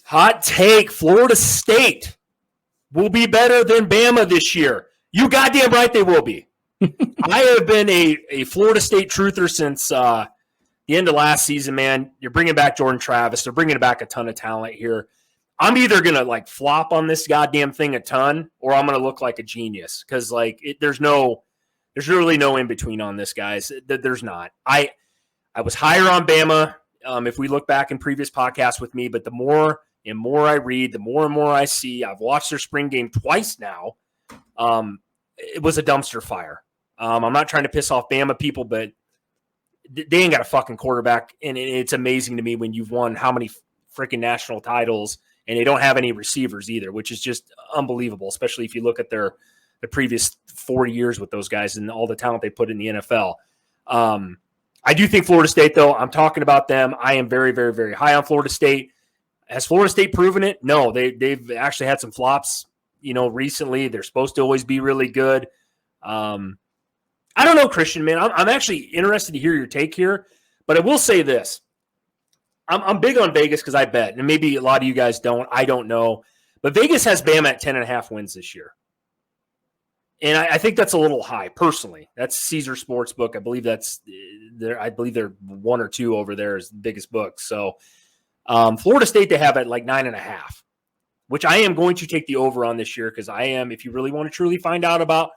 Hot take, Florida State will be better than Bama this year. You goddamn right they will be. I have been a Florida State truther since the end of last season, man. You're bringing back Jordan Travis. They're bringing back a ton of talent here. I'm either going to like flop on this goddamn thing a ton or I'm going to look like a genius because like there's really no in between on this, guys. There's not. I was higher on Bama if we look back in previous podcasts with me, but the more and more I read, the more and more I see. I've watched their spring game twice now. It was a dumpster fire. I'm not trying to piss off Bama people, but they ain't got a fucking quarterback, and it's amazing to me when you've won how many freaking national titles, and they don't have any receivers either, which is just unbelievable, especially if you look at the previous 4 years with those guys and all the talent they put in the NFL. I do think Florida State, though, I'm talking about them. I am very, very, very high on Florida State. Has Florida State proven it? No, they've actually had some flops, recently. They're supposed to always be really good. I don't know, Christian, man. I'm actually interested to hear your take here, but I will say this. I'm big on Vegas because I bet, and maybe a lot of you guys don't. I don't know. But Vegas has Bama at 10.5 wins this year. And I think that's a little high, personally. That's Caesar Sportsbook. I believe they're 1 or 2 over there is the biggest book. So Florida State, they have at like 9.5, which I am going to take the over on this year because I am, if you really want to truly find out about,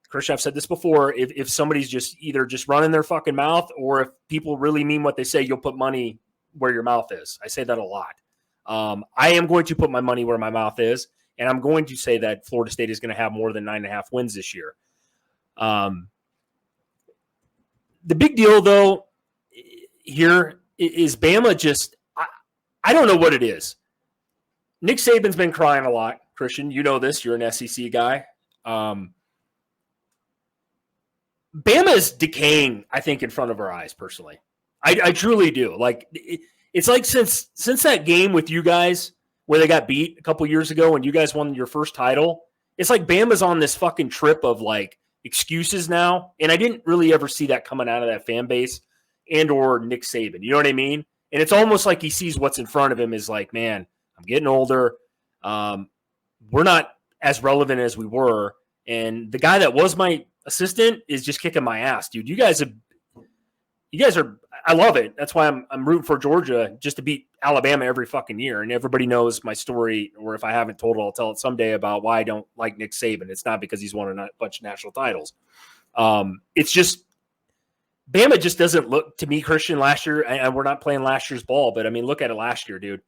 Christian, I've said this before, if somebody's just either just running their fucking mouth or if people really mean what they say, you'll put money where your mouth is. I say that a lot. I am going to put my money where my mouth is, and I'm going to say that Florida State is going to have more than 9.5 wins this year. The big deal, though, here is Bama just – I don't know what it is. Nick Saban's been crying a lot, Christian. You know this. You're an SEC guy. Bama is decaying, I think, in front of our eyes, personally. I truly do. Like, it's like since that game with you guys where they got beat a couple years ago and you guys won your first title, it's like Bama's on this fucking trip of, like, excuses now. And I didn't really ever see that coming out of that fan base and or Nick Saban. You know what I mean? And it's almost like he sees what's in front of him is like, man, I'm getting older. We're not as relevant as we were. And the guy that was my assistant is just kicking my ass, dude. You guys are, I love it. That's why I'm rooting for Georgia just to beat Alabama every fucking year. And everybody knows my story, or if I haven't told it, I'll tell it someday about why I don't like Nick Saban. It's not because he's won a bunch of national titles. It's just, Bama just doesn't look to me, Christian, last year, and we're not playing last year's ball, but I mean, look at it last year, dude.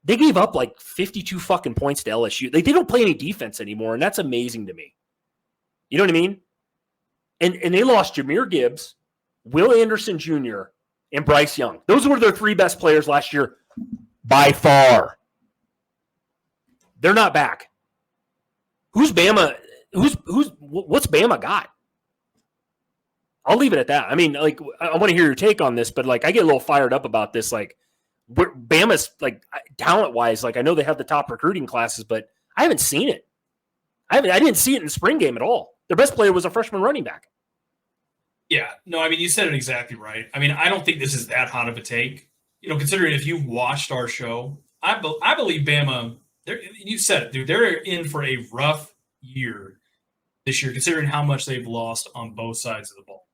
They gave up like 52 fucking points to LSU. Like, they don't play any defense anymore, and that's amazing to me. You know what I mean? And they lost Jahmyr Gibbs, Will Anderson Jr., and Bryce Young. Those were their 3 best players last year by far. They're not back. Who's Bama? What's Bama got? I'll leave it at that. I mean, like, I want to hear your take on this, but like, I get a little fired up about this. Like, Bama's like talent-wise, like I know they have the top recruiting classes, but I haven't seen it. I didn't see it in the spring game at all. Their best player was a freshman running back. Yeah, no, I mean, you said it exactly right. I mean, I don't think this is that hot of a take. Considering if you've watched our show, I believe Bama, you said it, dude, they're in for a rough year this year, considering how much they've lost on both sides of the ball,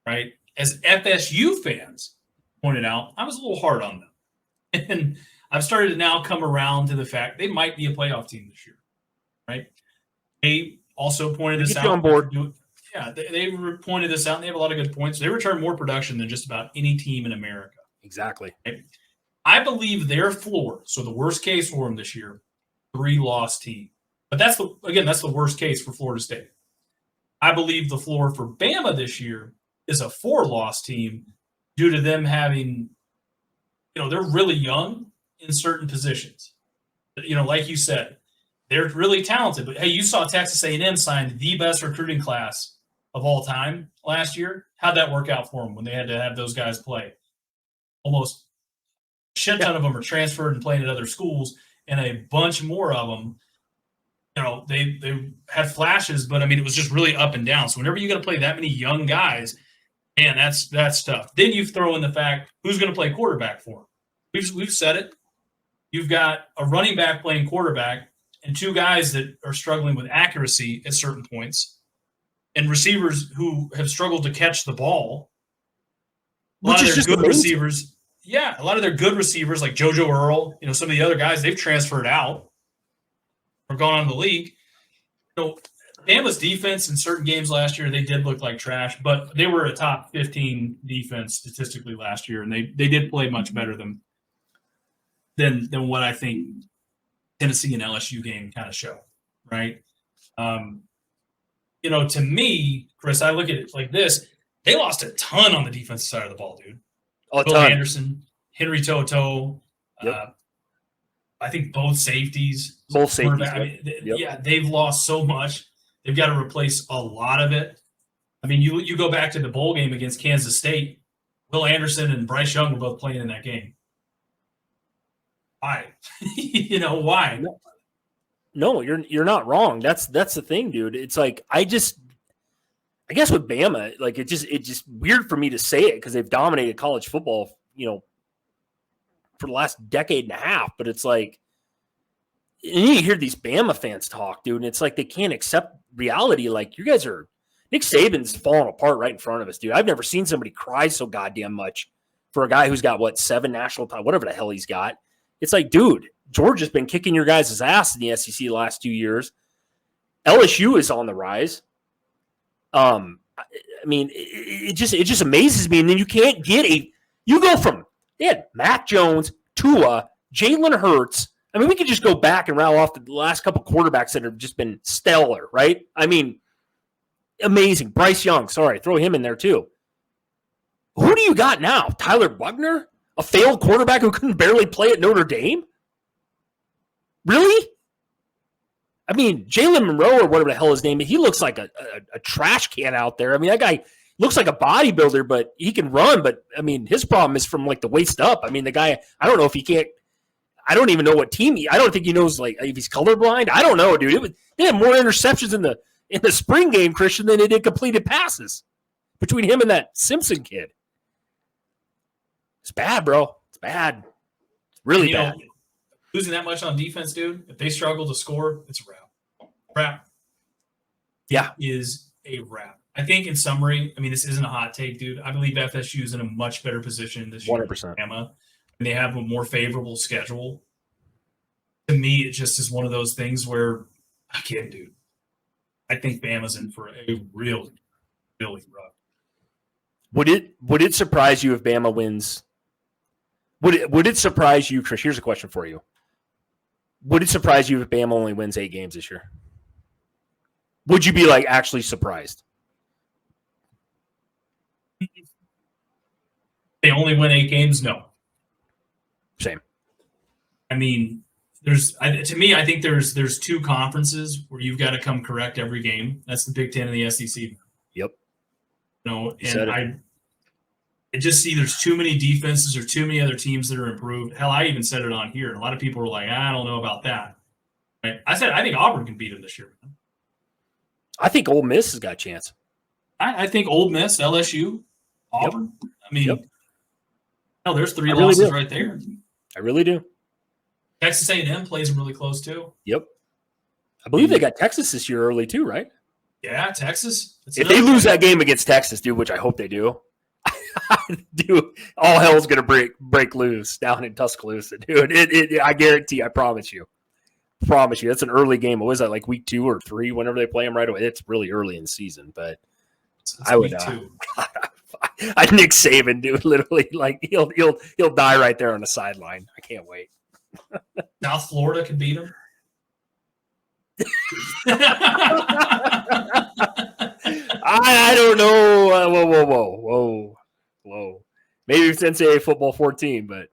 right? As FSU fans pointed out, I was a little hard on them. And I've started to now come around to the fact they might be a playoff team this year, right? They also pointed this out. On board. Yeah, they pointed this out, and they have a lot of good points. They return more production than just about any team in America. Exactly. Right? I believe their floor, so the worst case for them this year, 3-loss team. But that's the worst case for Florida State. I believe the floor for Bama this year is a 4-loss team due to them having, they're really young in certain positions. Like you said, they're really talented. But, hey, you saw Texas A&M sign the best recruiting class of all time last year. How'd that work out for them when they had to have those guys play? Almost a shit ton of them are transferred and playing at other schools, and a bunch more of them, they had flashes, but, I mean, it was just really up and down. So whenever you got to play that many young guys, man, that's tough. Then you throw in the fact who's going to play quarterback for them. We've said it. You've got a running back playing quarterback and two guys that are struggling with accuracy at certain points, and receivers who have struggled to catch the ball. A lot of their good receivers, a lot of their good receivers like JoJo Earl, some of the other guys, they've transferred out or gone on to the league. Bama's defense in certain games last year, they did look like trash, but they were a top 15 defense statistically last year, and they did play much better than what I think Tennessee and LSU game kind of show, right? To me, Chris, I look at it like this. They lost a ton on the defensive side of the ball, dude. Will Anderson, Henry Toto, I think both safeties. They've lost so much. They've got to replace a lot of it. I mean, you go back to the bowl game against Kansas State. Will Anderson and Bryce Young were both playing in that game. Why? Why? No, you're not wrong. That's the thing, dude. It's like I guess with Bama, like it's just weird for me to say it because they've dominated college football, for the last decade and a half. But it's like, and you hear these Bama fans talk, dude, and it's like they can't accept reality. Like you guys are, Nick Saban's falling apart right in front of us, dude. I've never seen somebody cry so goddamn much for a guy who's got 7 national titles, whatever the hell he's got. It's like, dude, Georgia's been kicking your guys' ass in the SEC the last 2 years. LSU is on the rise. I mean, it just amazes me. And then you can't you go from, they had Mac Jones, Tua, Jalen Hurts. I mean, we could just go back and rattle off the last couple quarterbacks that have just been stellar, right? I mean, amazing. Bryce Young, sorry, throw him in there too. Who do you got now? Tyler Buckner? A failed quarterback who couldn't barely play at Notre Dame? Really? I mean, Jalen Monroe or whatever the hell his name is, he looks like a trash can out there. I mean, that guy looks like a bodybuilder, but he can run. But, I mean, his problem is from, the waist up. I mean, the guy, I don't know if he can't – I don't even know what team I don't think he knows, if he's colorblind. I don't know, dude. They had more interceptions in the spring game, Christian, than they did completed passes between him and that Simpson kid. It's bad, bro. It's bad. It's really bad. Losing that much on defense, dude, if they struggle to score, it's a wrap. Yeah. It is a wrap. I think in summary, I mean, this isn't a hot take, dude. I believe FSU is in a much better position this year 100%. than Bama, and they have a more favorable schedule. To me, it just is one of those things where I can't, dude. I think Bama's in for a really, really rough. Would it surprise you if Bama wins? Would it surprise you, Chris? Here's a question for you. Would it surprise you if Bama only wins 8 games this year? Would you be actually surprised? They only win 8 games? No. Same. I mean, to me, I think there's 2 conferences where you've got to come correct every game. That's the Big Ten and the SEC. Yep. I just see there's too many defenses or too many other teams that are improved. Hell, I even said it on here. And a lot of people were like, I don't know about that. Right? I said, I think Auburn can beat them this year. I think Ole Miss has got a chance. I think Ole Miss, LSU, Auburn. Yep. I mean, hell, there's 3 really losses right there. I really do. Texas A&M plays them really close, too. Yep. I believe they got Texas this year early, too, right? Yeah, Texas. If they lose that game against Texas, dude, which I hope they do, dude, all hell's going to break loose down in Tuscaloosa, dude. I guarantee, I promise you. That's an early game. What was that, week 2 or 3, whenever they play them right away? It's really early in the season, but I would Nick Saban, dude, literally, he'll die right there on the sideline. I can't wait. South Florida could beat them. I don't know. Whoa. Maybe it's NCAA football 14, but